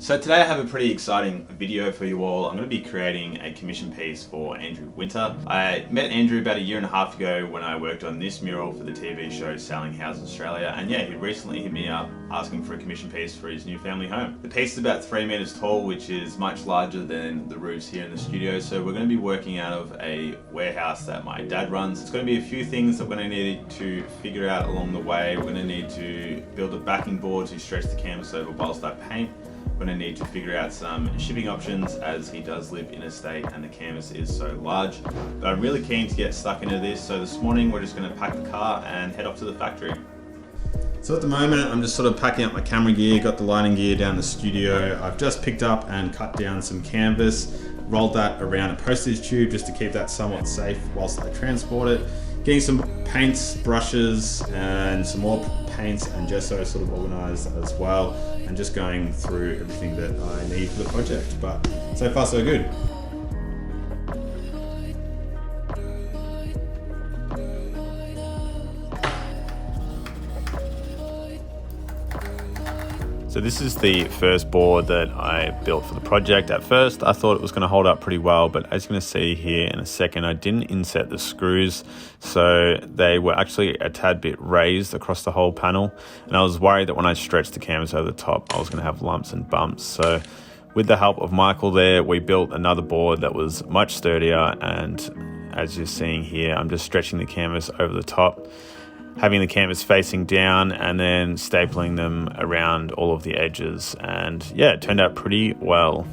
So today I have a pretty exciting video for you all. I'm going to be creating a commission piece for Andrew Winter. I met Andrew about 1.5 years ago when I worked on this mural for the TV show Selling Houses Australia, and yeah, he recently hit me up asking for a commission piece for his new family home. The piece is about 3 meters tall, which is much larger than the roofs here in the studio, so we're going to be working out of a warehouse that my dad runs. It's going to be a few things that we're going to need to figure out along the way. We're going to need to build a backing board to stretch the canvas over whilst I paint. We're going to need to figure out some shipping options as he does live in a state and the canvas is so large. But I'm really keen to get stuck into this, so this morning we're just going to pack the car and head off to the factory. So at the moment I'm just sort of packing up my camera gear, got the lighting gear down the studio. I've just picked up and cut down some canvas, rolled that around a postage tube just to keep that somewhat safe whilst I transport it. Getting some paints, brushes, and some more paints and gesso sort of organised as well, and just going through everything that I need for the project. But so far so good. So this is the first board that I built for the project. At first I thought it was going to hold up pretty well, but as you're going to see here in a second, I didn't inset the screws, so they were actually a tad bit raised across the whole panel, and I was worried that when I stretched the canvas over the top I was going to have lumps and bumps. So with the help of Michael there, we built another board that was much sturdier, and as you're seeing here, I'm just stretching the canvas over the top, having the canvas facing down and then stapling them around all of the edges, and yeah, it turned out pretty well.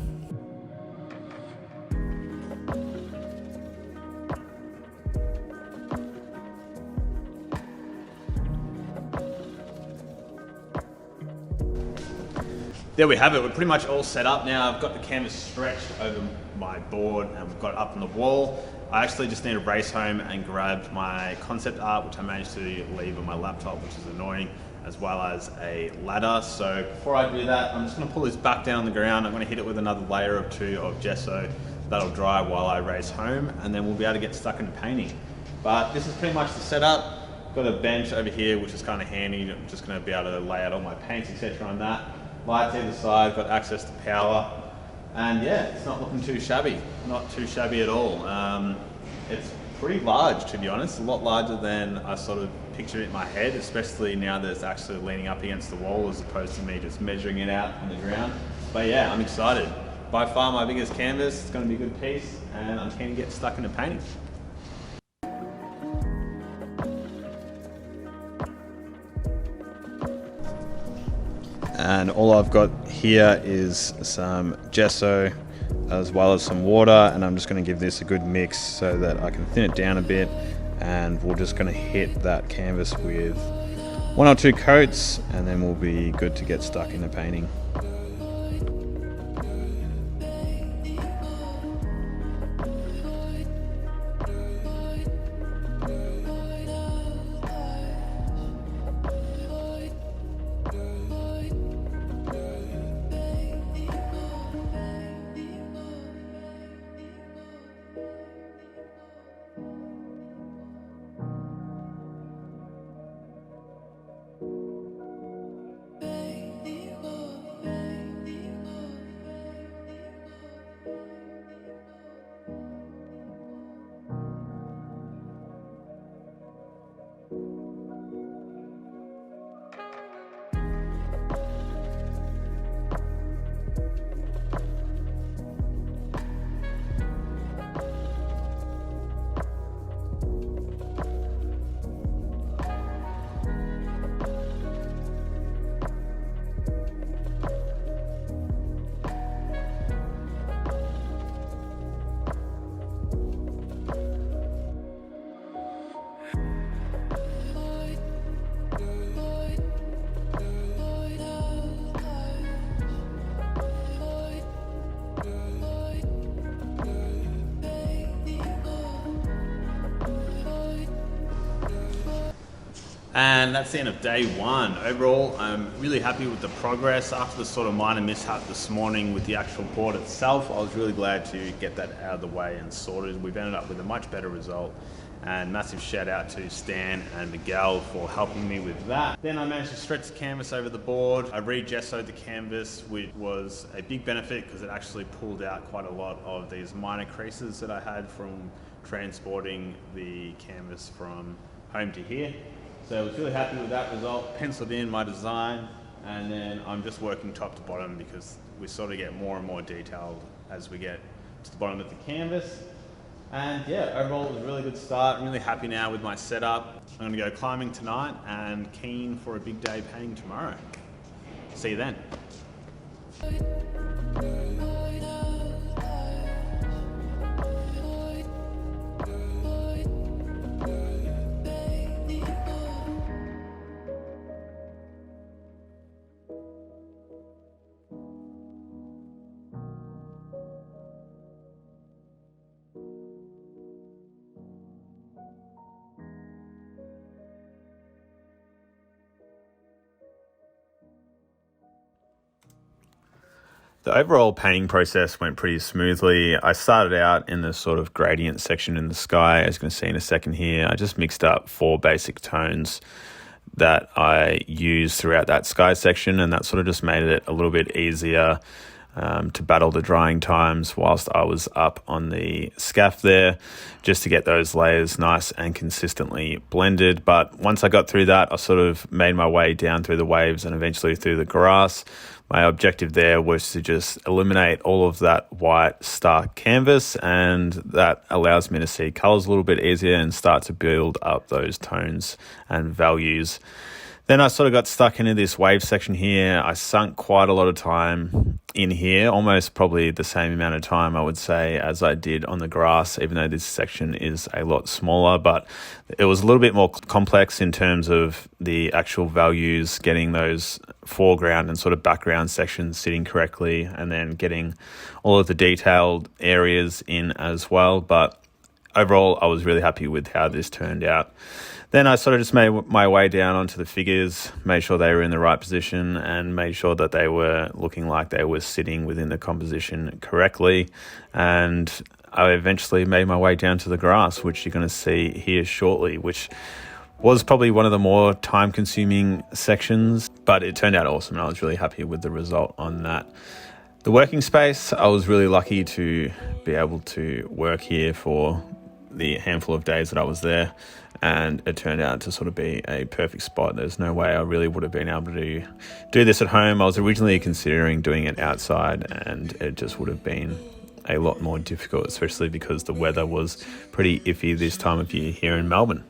There we have it, we're pretty much all set up now. I've got the canvas stretched over my board and we've got it up on the wall. I actually just need to race home and grab my concept art, which I managed to leave on my laptop, which is annoying, as well as a ladder. So before I do that, I'm just going to pull this back down on the ground. I'm going to hit it with another layer or two of gesso. That'll dry while I race home, and then we'll be able to get stuck into painting. But this is pretty much the setup. Got a bench over here, which is kind of handy. I'm just going to be able to lay out all my paints, etc. on that. Lights either side, got access to power. And yeah, it's not looking too shabby, not too shabby at all. It's pretty large, to be honest, a lot larger than I sort of pictured it in my head, especially now that it's actually leaning up against the wall as opposed to me just measuring it out on the ground. But yeah, I'm excited. By far my biggest canvas, it's going to be a good piece, and I'm keen to get stuck into painting. And all I've got here is some gesso as well as some water, and I'm just going to give this a good mix so that I can thin it down a bit, and we're just going to hit that canvas with 1 or 2 coats and then we'll be good to get stuck into painting. And that's the end of day one. Overall, I'm really happy with the progress. After the sort of minor mishap this morning with the actual board itself, I was really glad to get that out of the way and sorted. We've ended up with a much better result. And massive shout out to Stan and Miguel for helping me with that. Then I managed to stretch the canvas over the board. I re-gessoed the canvas, which was a big benefit because it actually pulled out quite a lot of these minor creases that I had from transporting the canvas from home to here. So I was really happy with that result. Penciled in my design, and then I'm just working top to bottom because we sort of get more and more detailed as we get to the bottom of the canvas. And yeah, overall it was a really good start. I'm really happy now with my setup. I'm gonna go climbing tonight and keen for a big day painting tomorrow. See you then. The overall painting process went pretty smoothly. I started out in the sort of gradient section in the sky, as you can see in a second here. I just mixed up 4 basic tones that I used throughout that sky section, and that sort of just made it a little bit easier to battle the drying times whilst I was up on the scaff there, just to get those layers nice and consistently blended. But once I got through that, I sort of made my way down through the waves and eventually through the grass. My objective there was to just eliminate all of that white stark canvas, and that allows me to see colors a little bit easier and start to build up those tones and values. Then I sort of got stuck into this wave section here. I sunk quite a lot of time in here, almost probably the same amount of time I would say as I did on the grass, even though this section is a lot smaller, but it was a little bit more complex in terms of the actual values, getting those foreground and sort of background sections sitting correctly, and then getting all of the detailed areas in as well. But overall, I was really happy with how this turned out. Then I sort of just made my way down onto the figures, made sure they were in the right position, and made sure that they were looking like they were sitting within the composition correctly. And I eventually made my way down to the grass, which you're going to see here shortly, which was probably one of the more time-consuming sections, but it turned out awesome, and I was really happy with the result on that. The working space, I was really lucky to be able to work here for the handful of days that I was there, and it turned out to sort of be a perfect spot. There's no way I really would have been able to do this at home. I was originally considering doing it outside, and it just would have been a lot more difficult, especially because the weather was pretty iffy this time of year here in Melbourne.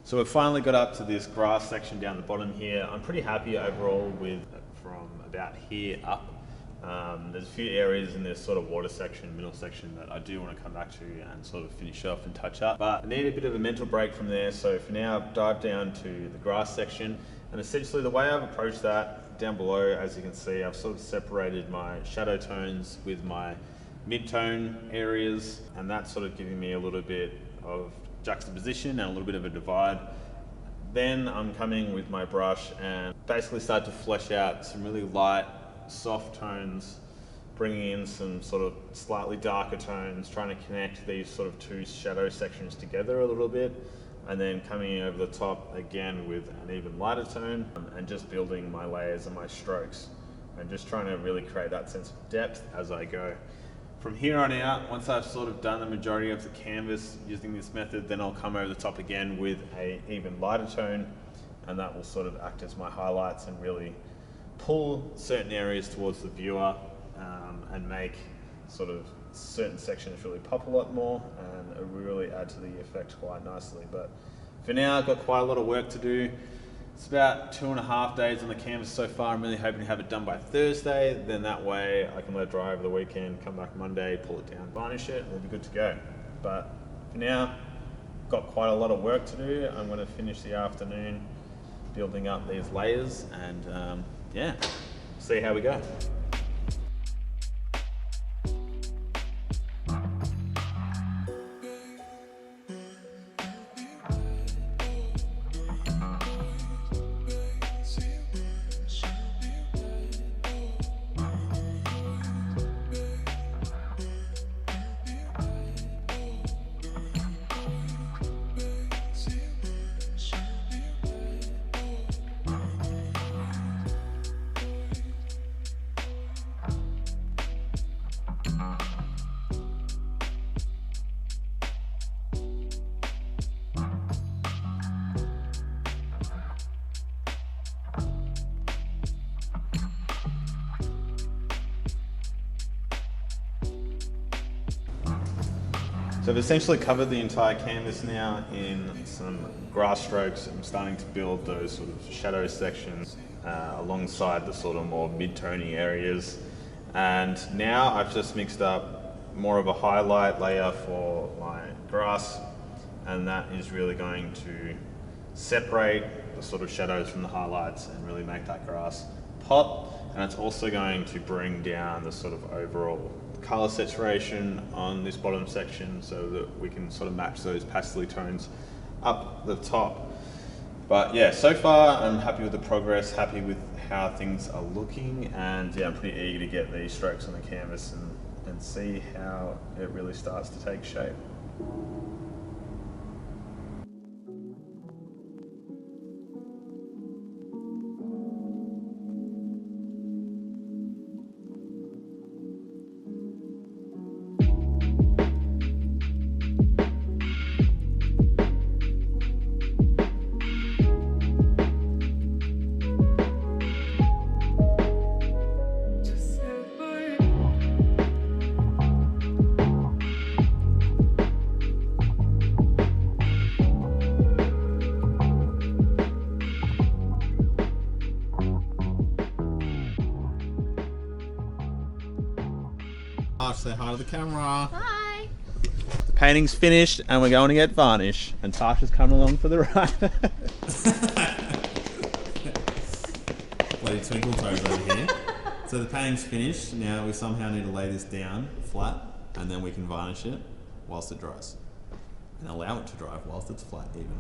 So we've finally got up to this grass section down the bottom here. I'm pretty happy overall with from about here up. There's a few areas in this sort of water section, middle section, that I do want to come back to and sort of finish off and touch up. But I need a bit of a mental break from there. So for now, I've dived down to the grass section. And essentially the way I've approached that, down below, as you can see, I've sort of separated my shadow tones with my mid-tone areas. And that's sort of giving me a little bit of juxtaposition and a little bit of a divide. Then I'm coming with my brush and basically start to flesh out some really light, soft tones bringing in some sort of slightly darker tones, trying to connect these sort of two shadow sections together a little bit, and then coming over the top again with an even lighter tone, and just building my layers and my strokes, and just trying to really create that sense of depth as I go. From here on out, once I've sort of done the majority of the canvas using this method, then I'll come over the top again with an even lighter tone, and that will sort of act as my highlights and really pull certain areas towards the viewer, and make sort of certain sections really pop a lot more and really add to the effect quite nicely. But for now, I've got quite a lot of work to do. It's about 2.5 days on the canvas so far. I'm really hoping to have it done by Thursday. Then that way I can let it dry over the weekend, come back Monday, pull it down, varnish it, and we'll be good to go. But for now, got quite a lot of work to do. I'm going to finish the afternoon building up these layers, and yeah, see how we go. So I've essentially covered the entire canvas now in some grass strokes. I'm starting to build those sort of shadow sections alongside the sort of more mid-tony areas. And now I've just mixed up more of a highlight layer for my grass, and that is really going to separate the sort of shadows from the highlights and really make that grass pop. And it's also going to bring down the sort of overall color saturation on this bottom section so that we can sort of match those pastel tones up the top. But yeah, so far I'm happy with the progress, happy with how things are looking, and yeah, I'm pretty eager to get these strokes on the canvas and see how it really starts to take shape. Say hi to the camera. Hi. The painting's finished and we're going to get varnish, and Tasha's coming along for the ride. Bloody twinkle toes over here. So the painting's finished. Now we somehow need to lay this down flat, and then we can varnish it whilst it dries, and allow it to dry whilst it's flat even.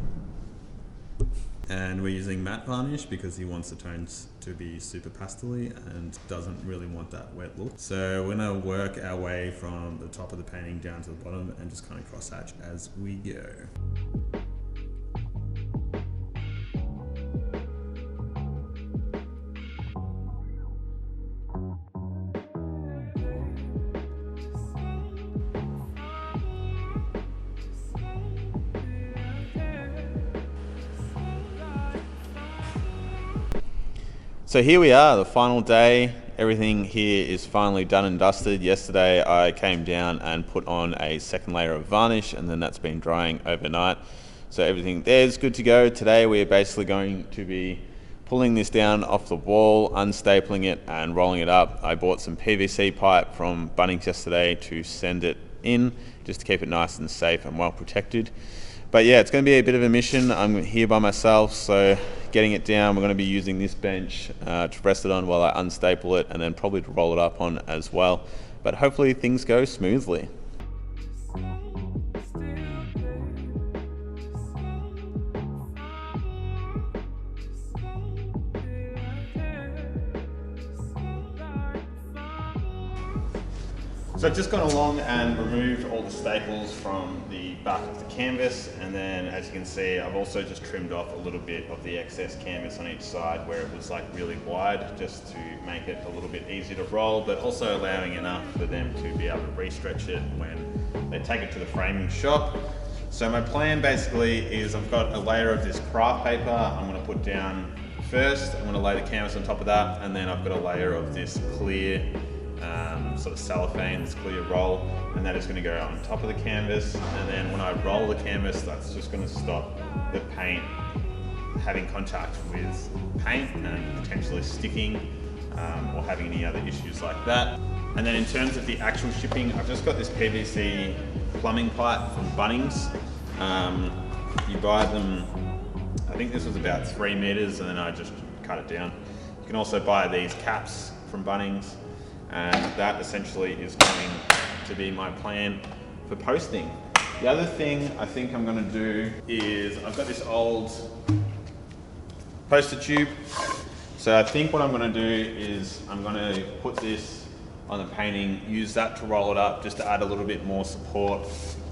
And we're using matte varnish because he wants the tones to be super pastel-y and doesn't really want that wet look. So we're going to work our way from the top of the painting down to the bottom and just kind of cross hatch as we go. So here we are, the final day. Everything here is finally done and dusted. Yesterday I came down and put on a second layer of varnish, and then that's been drying overnight. So everything there is good to go. Today we're basically going to be pulling this down off the wall, unstapling it and rolling it up. I bought some PVC pipe from Bunnings yesterday to send it in, just to keep it nice and safe and well protected. But yeah, it's going to be a bit of a mission. I'm here by myself, so getting it down, we're going to be using this bench to rest it on while I unstaple it, and then probably to roll it up on as well. But hopefully things go smoothly. So I've just gone along and removed all the staples from the back of the canvas, and then as you can see I've also just trimmed off a little bit of the excess canvas on each side where it was like really wide, just to make it a little bit easier to roll, but also allowing enough for them to be able to re-stretch it when they take it to the framing shop. So my plan basically is I've got a layer of this craft paper I'm going to put down first. I'm going to lay the canvas on top of that, and then I've got a layer of this clear sort of cellophane, this clear roll, and that is going to go on top of the canvas. And then when I roll the canvas, that's just going to stop the paint having contact with paint and potentially sticking or having any other issues like that. And then in terms of the actual shipping, I've just got this PVC plumbing pipe from Bunnings. You buy them, I think this was about 3 meters, and then I just cut it down. You can also buy these caps from Bunnings, and that essentially is going to be my plan for posting. The other thing I think I'm going to do is I've got this old poster tube. So I think what I'm going to do is I'm going to put this on the painting, use that to roll it up just to add a little bit more support,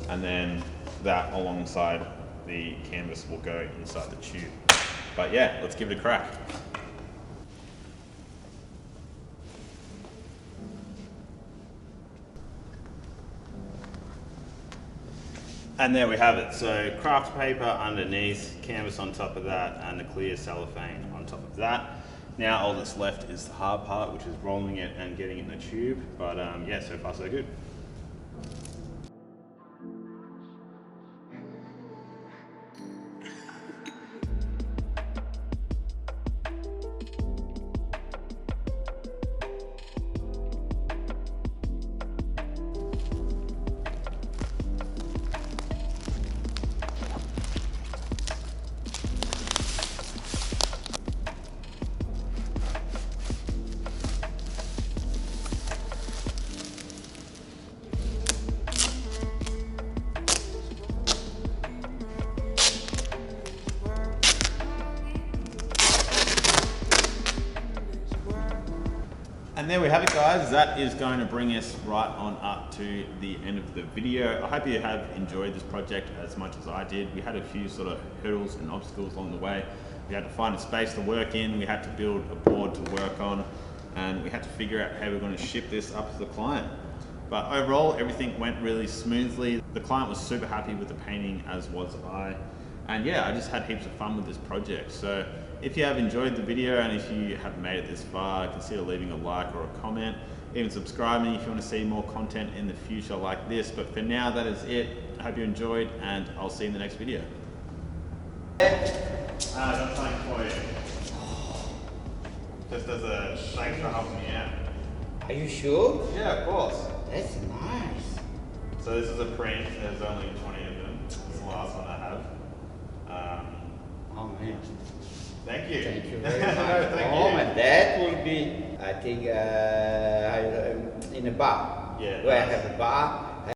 and then that alongside the canvas will go inside the tube. But yeah, let's give it a crack. And there we have it. So craft paper underneath, canvas on top of that, and the clear cellophane on top of that. Now all that's left is the hard part, which is rolling it and getting it in the tube. But yeah, so far so good. And there we have it, guys. That is going to bring us right on up to the end of the video. I hope you have enjoyed this project as much as I did. We had a few sort of hurdles and obstacles along the way. We had to find a space to work in, we had to build a board to work on, and we had to figure out how we're going to ship this up to the client. But overall, everything went really smoothly. The client was super happy with the painting, as was I. And yeah, I just had heaps of fun with this project. So if you have enjoyed the video, and if you have made it this far, consider leaving a like or a comment. Even subscribing if you want to see more content in the future like this. But for now, that is it. I hope you enjoyed, and I'll see you in the next video. I've got something for you. Just as a thanks for helping me out. Are you sure? Yeah, of course. That's nice. So this is a print. There's only 20 of them. It's the last one I have. Oh man. Thank you. Thank you very much. Thank oh, you. my dad will be, I think, in a bar. Yeah, Where I nice. have a bar,